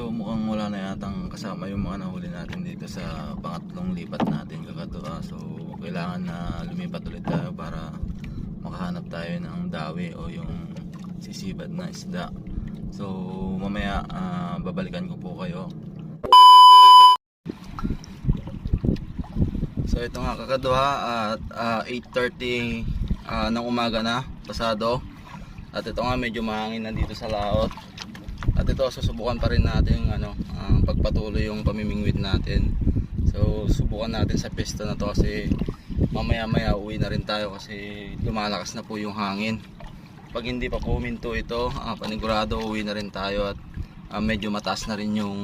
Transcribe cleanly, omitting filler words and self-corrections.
So mukhang wala na yatang kasama yung mga nahuli natin dito sa pangatlong lipat natin kagatua. So kailangan na lumipat ulit tayo para makahanap tayo ng dawi o yung sisibad na isda. So mamaya babalikan ko po kayo. So ito nga kagatua at 8:30 ng umaga na pasado. At ito nga medyo mahangin na dito sa laot. At ito susubukan pa rin natin pagpatuloy yung pamimingwit natin. So subukan natin sa pista na to kasi mamaya uwi na rin tayo kasi lumalakas na po yung hangin. Pag hindi pa po huminto ito, panigurado uwi na rin tayo at medyo mataas na rin yung